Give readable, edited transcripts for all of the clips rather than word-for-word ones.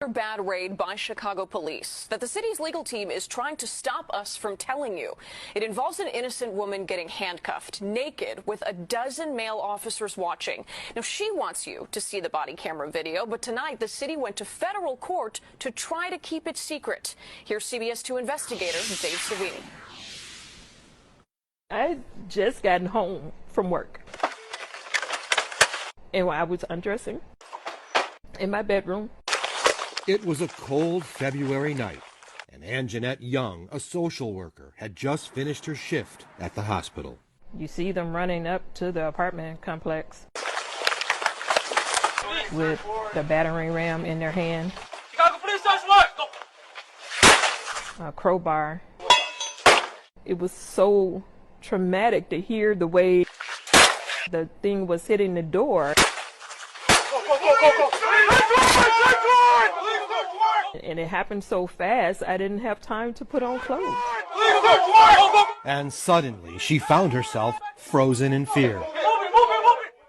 Bad raid by Chicago police that the city's legal team is trying to stop us from telling you. It involves an innocent woman getting handcuffed, naked, with a dozen male officers watching. Now, she wants you to see the body camera video, but tonight the city went to federal court to try to keep it secret. Here's CBS 2 investigator Dave Savini. I just gotten home from work, and while I was undressing in my bedroom. It was a cold February night, and Anjanette Young, a social worker, had just finished her shift at the hospital. You see them running up to the apartment complex with the battering ram in their hand, Chicago Police Search Warrant. a crowbar. It was so traumatic to hear the way the thing was hitting the door. Go. And it happened so fast, I didn't have time to put on clothes. And suddenly, she found herself frozen in fear,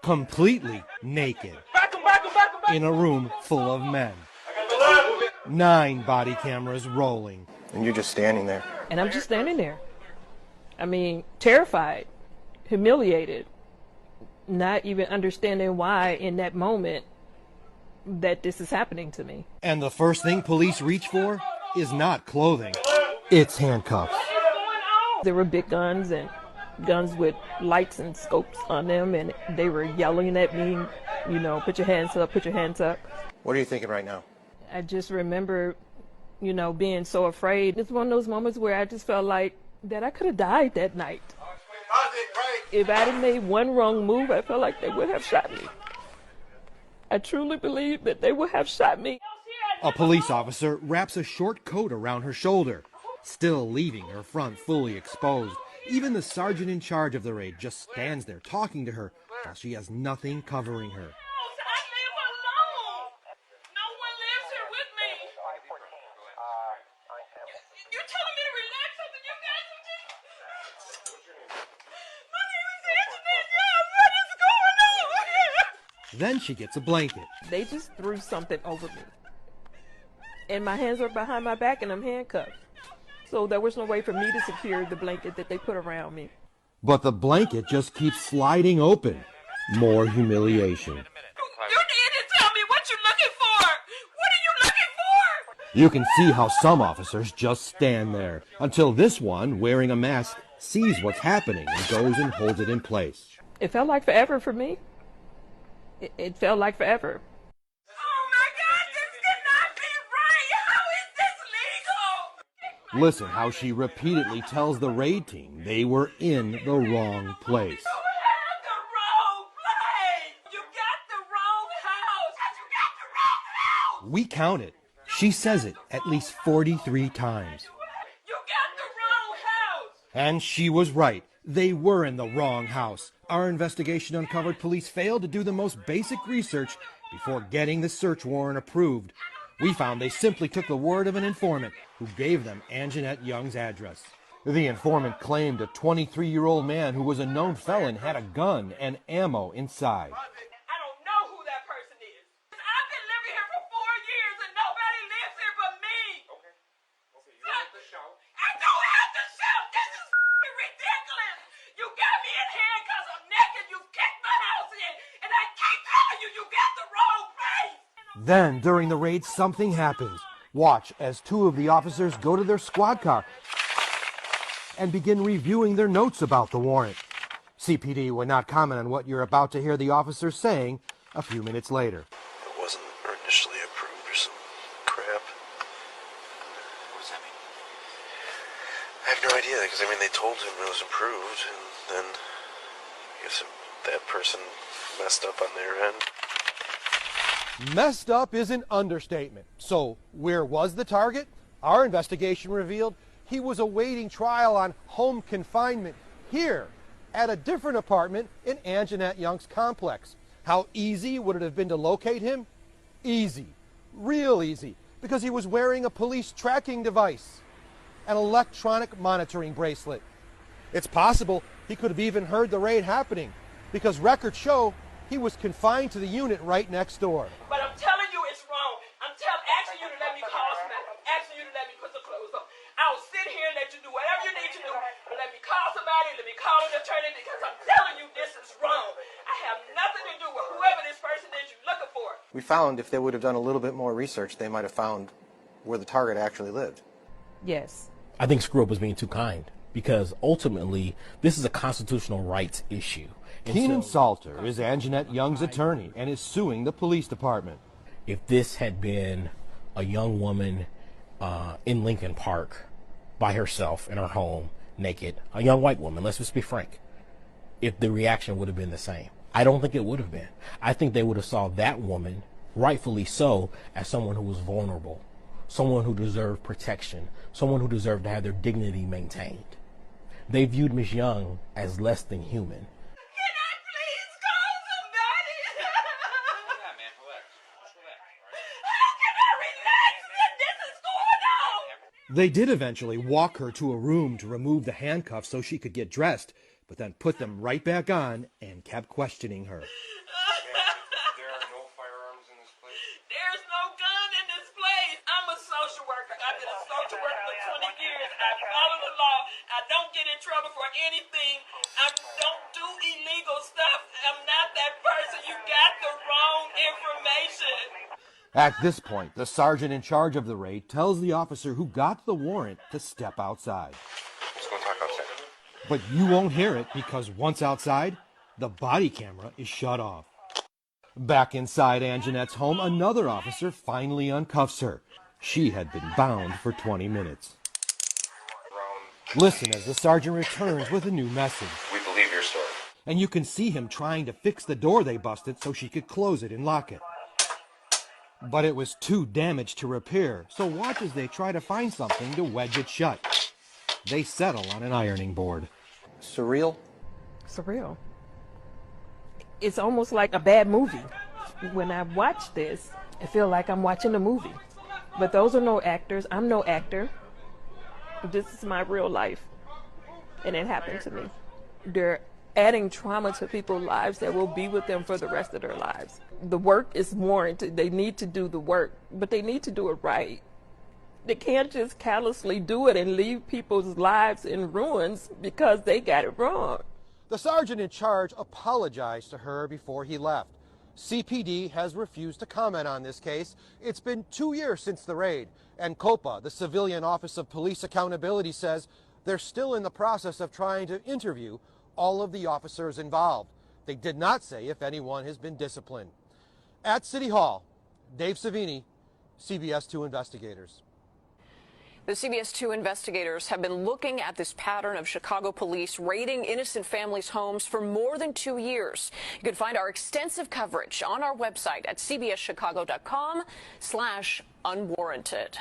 completely naked, in a room full of men. 9 body cameras rolling. And you're just standing there. And I'm just standing there. I mean, terrified, humiliated, not even understanding why in that moment that this is happening to me. And the first thing police reach for is not clothing, it's handcuffs. There were big guns and guns with lights and scopes on them, and they were yelling at me, you know, put your hands up, put your hands up. What are you thinking right now? I just remember, you know, being so afraid. It's one of those moments where I just felt like that I could have died that night. If I had made one wrong move, I felt like they would have shot me. I truly believe that they would have shot me. A police officer wraps a short coat around her shoulder, still leaving her front fully exposed. Even the sergeant in charge of the raid just stands there talking to her while she has nothing covering her. Then she gets a blanket. They just threw something over me. And my hands are behind my back and I'm handcuffed. So there was no way for me to secure the blanket that they put around me. But the blanket just keeps sliding open. More humiliation. You didn't tell me what you're looking for. What are you looking for? You can see how some officers just stand there until this one, wearing a mask, sees what's happening and goes and holds it in place. It felt like forever for me. It felt like forever. Oh my God, this cannot be right. How is this legal? Listen how she repeatedly tells the raid team they were in the wrong place. You have the wrong place. You got the wrong house. You got the wrong house. We counted. She says it at least 43 times. You got the wrong house. And she was right. They were in the wrong house. Our investigation uncovered police failed to do the most basic research before getting the search warrant approved. We found they simply took the word of an informant who gave them Anjanette Young's address. The informant claimed a 23-year-old man who was a known felon had a gun and ammo inside. I don't know who that person is. I've been living here for 4 years and nobody lives here but me. Okay, you have to shout. I don't have to shout. This is ridiculous. You got me in handcuffs. I'm naked. You kicked my house in. And I keep telling you, you got the wrong place. Then, during the raid, something happens. Watch as 2 of the officers go to their squad car and begin reviewing their notes about the warrant. CPD would not comment on what you're about to hear the officers saying a few minutes later. It wasn't initially approved or some crap. What does that mean? I have no idea, because I mean they told him it was approved, and then I guess that person messed up on their end. Messed up is an understatement. So, where was the target? Our investigation revealed he was awaiting trial on home confinement here at a different apartment in Anjanette Young's complex. How easy would it have been to locate him? Easy. Real easy. Because he was wearing a police tracking device, an electronic monitoring bracelet. It's possible he could have even heard the raid happening, because records show he was confined to the unit right next door. But I'm telling you it's wrong. asking you to let me call somebody. Asking you to let me put some clothes on. I'll sit here and let you do whatever you need to do. But let me call somebody, let me call an attorney, because I'm telling you this is wrong. I have nothing to do with whoever this person is you're looking for. We found if they would have done a little bit more research, they might have found where the target actually lived. Yes. I think Screw Up was being too kind, because ultimately this is a constitutional rights issue. And Keenan so, Salter is Anjanette Young's attorney and is suing the police department. if this had been a young woman in Lincoln Park by herself in her home, naked, a young white woman, let's just be frank, if the reaction would have been the same. I don't think it would have been. I think they would have saw that woman, rightfully so, as someone who was vulnerable, someone who deserved protection, someone who deserved to have their dignity maintained. They viewed Ms. Young as less than human. Can I please call somebody? Yeah, man, relax. Just relax, all right? How can I relax when this is going on? They did eventually walk her to a room to remove the handcuffs so she could get dressed, but then put them right back on and kept questioning her. There are no firearms in this place. There's no gun in this place. I'm a social worker. I've been a social worker for 20 years. I follow the law. I don't get in trouble for anything. I don't do illegal stuff. I'm not that person. You got the wrong information. At this point, the sergeant in charge of the raid tells the officer who got the warrant to step outside. Let's go talk outside. But you won't hear it because once outside, the body camera is shut off. Back inside Anjanette's home, another officer finally uncuffs her. She had been bound for 20 minutes. Listen as the sergeant returns with a new message. We believe your story. And you can see him trying to fix the door they busted so she could close it and lock it. But it was too damaged to repair, so watch as they try to find something to wedge it shut. They settle on an ironing board. Surreal? Surreal. It's almost like a bad movie. When I watch this, I feel like I'm watching a movie. But those are no actors. I'm no actor. This is my real life. And it happened to me. They're adding trauma to people's lives that will be with them for the rest of their lives. The work is warranted. They need to do the work, but they need to do it right. They can't just callously do it and leave people's lives in ruins because they got it wrong. The sergeant in charge apologized to her before he left. CPD has refused to comment on this case. It's been 2 years since the raid, and COPA, the Civilian Office of Police Accountability, says they're still in the process of trying to interview all of the officers involved. They did not say if anyone has been disciplined. At City Hall, Dave Savini, CBS 2 Investigators. The CBS 2 investigators have been looking at this pattern of Chicago police raiding innocent families' homes for more than 2 years. You can find our extensive coverage on our website at cbschicago.com/unwarranted.